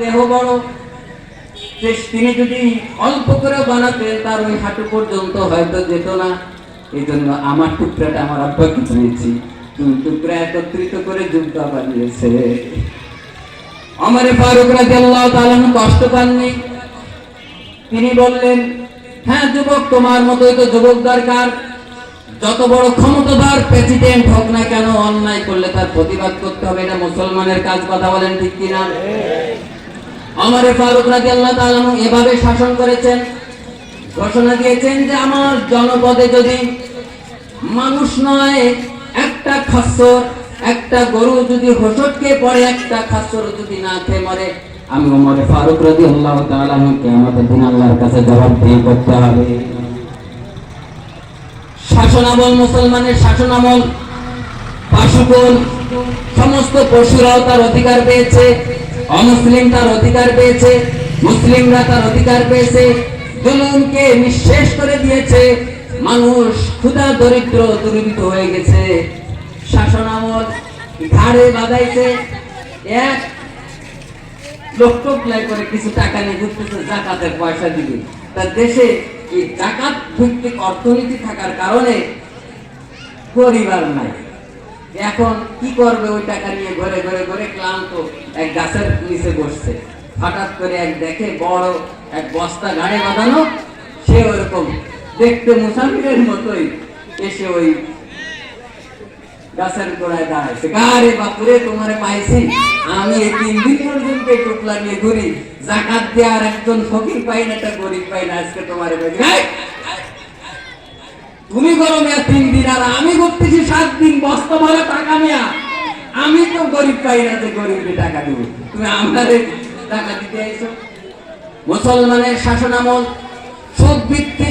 দেহ বড়, তিনি যদি অল্প করে বানাতেন তার ওই হাঁটু পর্যন্ত হয়তো যেত না। এই জন্য আমার টুকরাটা আমার আব্বাকে দিয়েছি, টুকরা একত্রিত করে জুব্বা বানিয়েছে। ওমর ফারুক রাদিয়াল্লাহু তাআলা কষ্ট পাননি। তিনি বললেন, হ্যাঁ যুবক, তোমার মতোই তো যুবক দরকার। যত বড় ক্ষমতাধর প্রেসিডেন্ট হোক না কেন, অন্যায় করলে তার প্রতিবাদ করতে হবে, এটা মুসলমানের কাজ। কথা বলেন ঠিক কিনা? ওমর ফারুক রাদিয়াল্লাহু তাআলা এভাবে শাসন করেছেন, ঘোষণা দিয়েছেন যে আমার জনপদে যদি মানুষ নয়, একটা খচ্চর, একটা গরু যদি হোঁচটকে পড়ে, একটা খচ্চর যদি না খেয়ে মরে, আমি ওমর ফারুক রাদিয়াল্লাহু তাআলা কিয়ামতের দিন আল্লাহর কাছে জবাবদিহি করতে হবে। শাসনামল, মুসলমানের শাসনামল, পশুকুল সমস্ত পশুরাও তার অধিকার পেয়েছে, অমুসলিম তার অধিকার পেয়েছে, মুসলিমরা তার অধিকার পেয়েছে। জুলুমকে নিঃশেষ করে দিয়েছে, মানুষ ক্ষুধা দরিদ্র দুর্ভিক্ষ হয়ে গেছে। শাসনামল ঘাড়ে বাঁধাইছে, এক লক্ষ করে কিছু টাকা নিয়ে ঘুরতেছে, জাকাতের পয়সা দিবে। তার দেশে এই জাকাত ভিত্তিক অর্থনীতি থাকার কারণে গরিব আর নাই। এখন কি করবে? ওই টাকা নিয়ে ঘরে ঘরে ঘরে ক্লান্ত এক গাছের নিচে বসছে। হঠাৎ করে এক দেখে বড় এক বস্তা ঘাড়ে বাঁধানো, সে ওরকম দেখতে মুসাফিরের মতোই এসে ওই গাছের গোড়ায় দাঁড়াইছে। আরে বাপুরে, তোমারে পাইছি, আমি এই 3 দিন পর্যন্ত এই টুকলা নিয়ে ঘুরি, জাকাত দেওয়ার একজন ফকির পাই না, একটা গরিব পাই না, আজকে তোমারে পাইছি। তুমি করো মেয়া 3 দিন, আর আমি করতেছি 7 দিন, বস্তা ভরা টাকা নেয়া। আমি তো গরিব পাই না যে গরিবকে টাকা দেবো, তুমি আমাদের টাকা দিতে আইছো। মুসলমানের শাসনামল সুদ ভিত্তিক